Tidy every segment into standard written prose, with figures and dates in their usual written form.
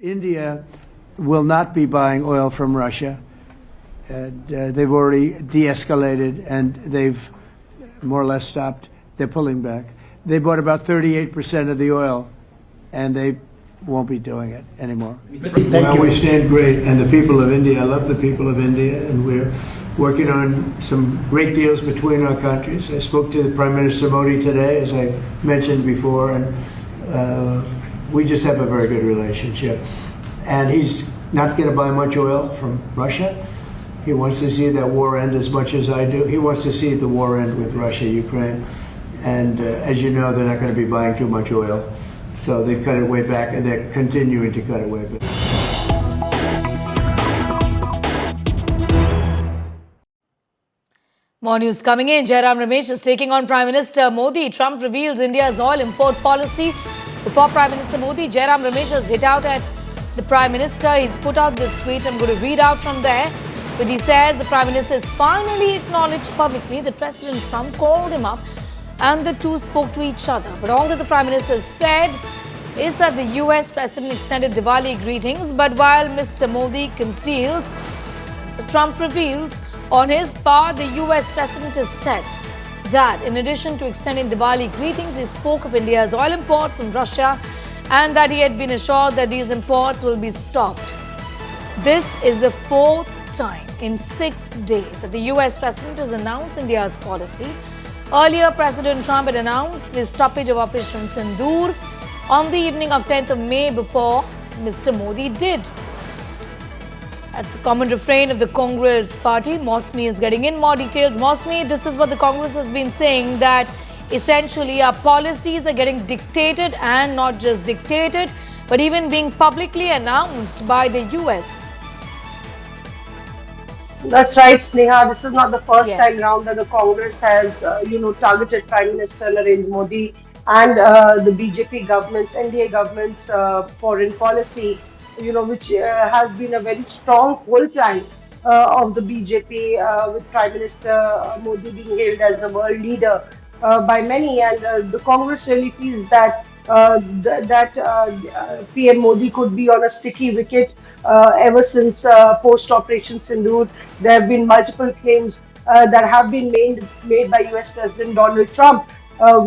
India will not be buying oil from Russia. And, they've already de-escalated and they've more or less stopped. They're pulling back. They bought about 38% of the oil, and they won't be doing it anymore. Well, we stand great, and the people of India, I love the people of India, and we're working on some great deals between our countries. I spoke to Prime Minister Modi today, as I mentioned before, and we just have a very good relationship. And he's not going to buy much oil from Russia. He wants to see that war end as much as I do. He wants to see the war end with Russia, Ukraine. And as you know, they're not going to be buying too much oil. So they've cut it way back, and they're continuing to cut it way back. More news coming in. Jairam Ramesh is taking on Prime Minister Modi. Trump reveals India's oil import policy. Before Prime Minister Modi, Jairam Ramesh has hit out at the Prime Minister. He's put out this tweet. I'm going to read out from there. But he says the Prime Minister has finally acknowledged publicly that President Trump called him up and the two spoke to each other. But all that the Prime Minister said is that the US President extended Diwali greetings. But while Mr. Modi conceals, Mr. Trump reveals on his part, the US President has said that in addition to extending Diwali greetings, he spoke of India's oil imports from Russia and that he had been assured that these imports will be stopped. This is the fourth time in 6 days that the US President has announced India's policy. Earlier, President Trump had announced the stoppage of Operation Sindoor on the evening of 10th of May before Mr. Modi did. That's the common refrain of the Congress party. Mosmi is getting in more details. Mosmi, this is what the Congress has been saying, that essentially our policies are getting dictated, and not just dictated, but even being publicly announced by the US. That's right, Sneha. This is not the first time round that the Congress has, targeted Prime Minister Narendra Modi and the BJP government's, NDA government's foreign policy, which has been a very strong whole time of the BJP, with Prime Minister Modi being hailed as the world leader by many. And the Congress really feels that PM Modi could be on a sticky wicket ever since post-Operation Sindoor. There have been multiple claims that have been made by US President Donald Trump,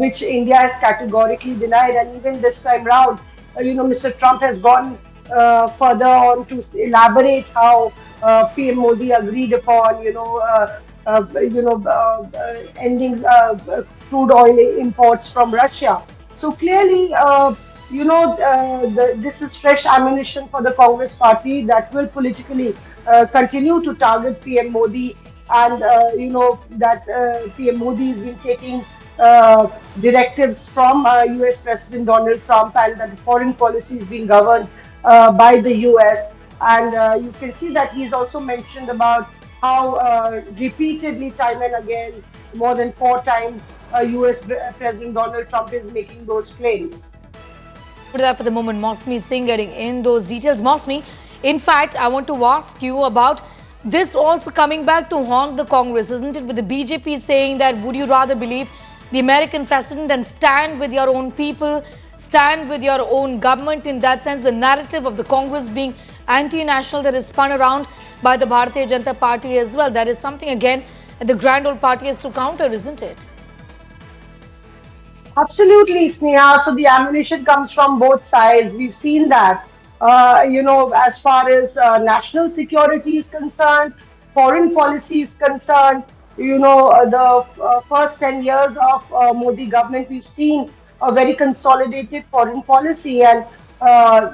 which India has categorically denied. And even this time round, Mr. Trump has gone further on to elaborate how PM Modi agreed upon, ending crude oil imports from Russia. So clearly, this is fresh ammunition for the Congress party that will politically continue to target PM Modi, and that PM Modi has been taking directives from US President Donald Trump, and that the foreign policy is being governed by the US. And you can see that he's also mentioned about how repeatedly, time and again, more than 4 times, US President Donald Trump is making those claims. Put that for the moment. Mosmi Singh getting in those details. Mosmi, in fact, I want to ask you about this also coming back to haunt the Congress, isn't it? With the BJP saying that, would you rather believe the American president and stand with your own people, stand with your own government? In that sense, the narrative of the Congress being anti-national that is spun around by the Bharatiya Janata Party as well. That is something, again, the grand old party has to counter, isn't it? Absolutely, Sneha. So the ammunition comes from both sides. We've seen that, as far as national security is concerned, foreign policy is concerned, the first 10 years of Modi government, we've seen a very consolidated foreign policy. And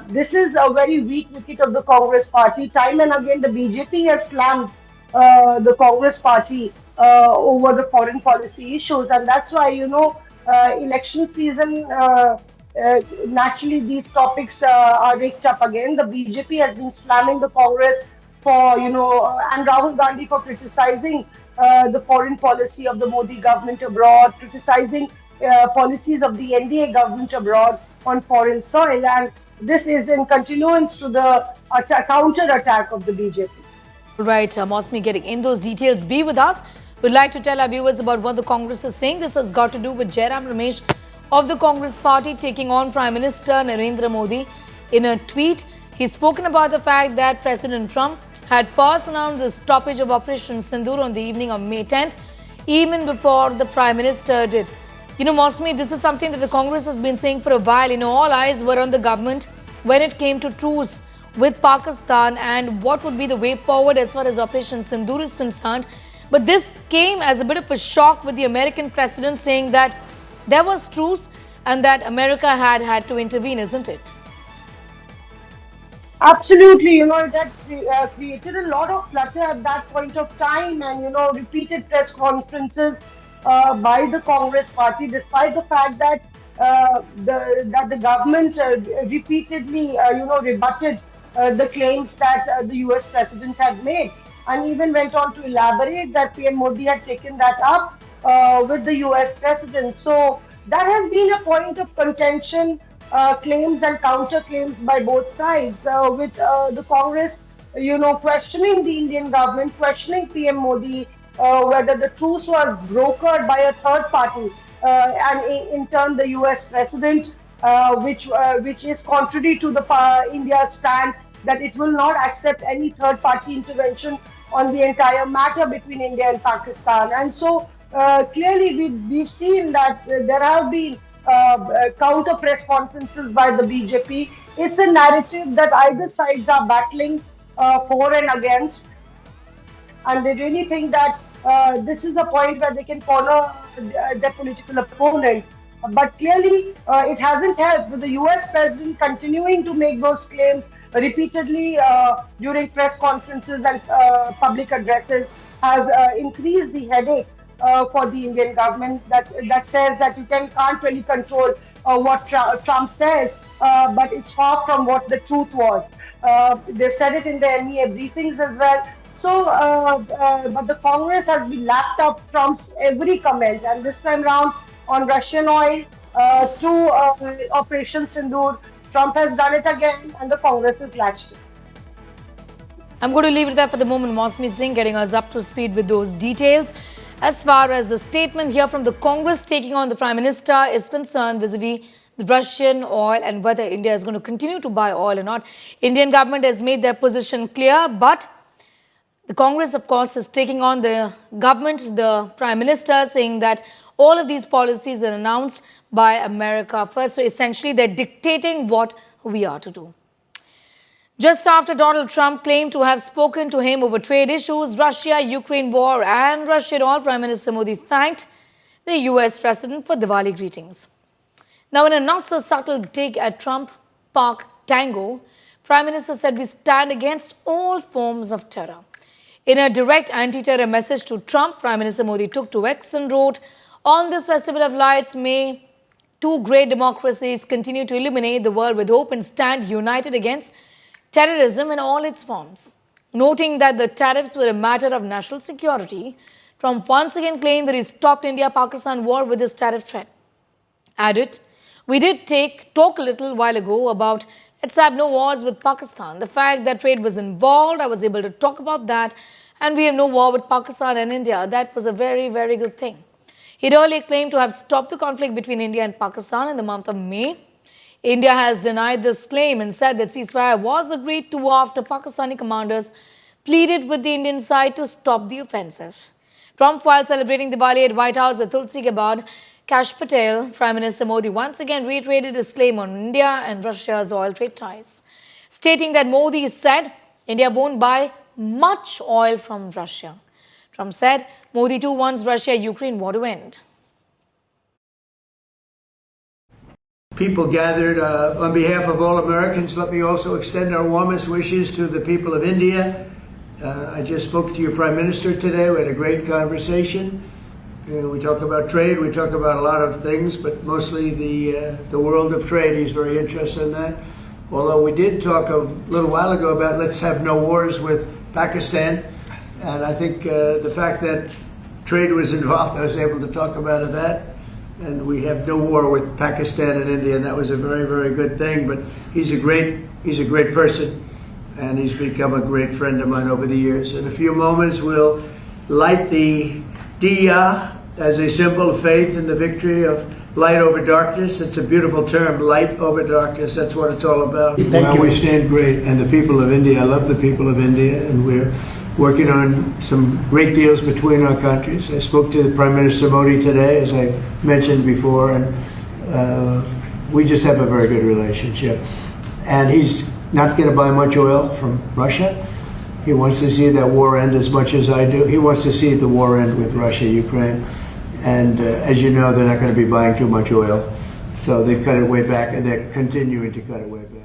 this is a very weak wicket of the Congress party. Time and again, the BJP has slammed the Congress party over the foreign policy issues. And that's why, election season, naturally these topics are raked up again. The BJP has been slamming the Congress for, and Rahul Gandhi for criticizing the foreign policy of the Modi government abroad, criticizing policies of the NDA government abroad on foreign soil. And this is in continuance to the counter-attack of the BJP. Right, Mosmi getting in those details. Be with us. We'd like to tell our viewers about what the Congress is saying. This has got to do with Jairam Ramesh of the Congress party taking on Prime Minister Narendra Modi. In a tweet, He's spoken about the fact that President Trump had first announced the stoppage of Operation Sindoor on the evening of May 10th, even before the Prime Minister did. Mosmi, this is something that the Congress has been saying for a while. All eyes were on the government when it came to truce with Pakistan and what would be the way forward as far as Operation Sindoor is concerned. But this came as a bit of a shock with the American president saying that there was truce and that America had to intervene, isn't it? Absolutely, that created a lot of clutter at that point of time, and repeated press conferences by the Congress party, despite the fact that the government repeatedly rebutted the claims that the US president had made, and even went on to elaborate that PM Modi had taken that up with the US president. So that has been a point of contention. Claims and counter claims by both sides, with the Congress, questioning the Indian government, questioning PM Modi, whether the truce was brokered by a third party, and in turn the US president, which is contrary to the India's stand that it will not accept any third party intervention on the entire matter between India and Pakistan. And so clearly we've seen that there have been counter press conferences by the BJP. It's a narrative that either sides are battling for and against, and they really think that this is the point where they can corner their political opponent. But clearly, it hasn't helped, with the US president continuing to make those claims repeatedly during press conferences and public addresses, has increased the headache for the Indian government, that says that you can't really control what Trump says, but it's far from what the truth was. They said it in the MEA briefings as well. So, but the Congress has been lapped up Trump's every comment, and this time round on Russian oil to Operation Sindoor, Trump has done it again, and the Congress has latched it. I'm going to leave it there for the moment. Mosmi Singh getting us up to speed with those details. As far as the statement here from the Congress taking on the Prime Minister is concerned vis-a-vis the Russian oil and whether India is going to continue to buy oil or not, Indian government has made their position clear, but the Congress, of course, is taking on the government, the Prime Minister, saying that all of these policies are announced by America first. So essentially, they're dictating what we are to do. Just after Donald Trump claimed to have spoken to him over trade issues, Russia-Ukraine war and Russian oil, Prime Minister Modi thanked the US President for Diwali greetings. Now, in a not-so-subtle dig at Trump-Pak tango, Prime Minister said we stand against all forms of terror. In a direct anti-terror message to Trump, Prime Minister Modi took to X and wrote, "On this Festival of Lights, may two great democracies continue to illuminate the world with hope and stand united against terrorism in all its forms." Noting that the tariffs were a matter of national security, Trump once again claimed that he stopped India-Pakistan war with his tariff threat. Added, "We did talk a little while ago about let's have no wars with Pakistan. The fact that trade was involved, I was able to talk about that, and we have no war with Pakistan and India. That was a very, very good thing." He'd earlier claimed to have stopped the conflict between India and Pakistan in the month of May. India has denied this claim and said that ceasefire was agreed to after Pakistani commanders pleaded with the Indian side to stop the offensive. Trump, while celebrating Diwali at White House at Tulsi Gabad, Kash Patel, Prime Minister Modi once again reiterated his claim on India and Russia's oil trade ties, stating that Modi said India won't buy much oil from Russia. Trump said Modi too wants Russia-Ukraine war to end. People gathered on behalf of all Americans. Let me also extend our warmest wishes to the people of India. I just spoke to your Prime Minister today. We had a great conversation. We talk about trade. We talk about a lot of things, but mostly the world of trade. He's very interested in that. Although we did talk a little while ago about let's have no wars with Pakistan. And I think the fact that trade was involved, I was able to talk about that. And we have no war with Pakistan and India, and that was a very, very good thing. But he's a great person, and he's become a great friend of mine over the years. In a few moments, we'll light the diya as a symbol of faith in the victory of light over darkness. It's a beautiful term, light over darkness. That's what it's all about. We stand great, and the people of India, I love the people of India, and we're working on some great deals between our countries. I spoke to Prime Minister Modi today, as I mentioned before, and we just have a very good relationship. And he's not going to buy much oil from Russia. He wants to see that war end as much as I do. He wants to see the war end with Russia, Ukraine. And as you know, they're not going to be buying too much oil. So they've cut it way back, and they're continuing to cut it way back.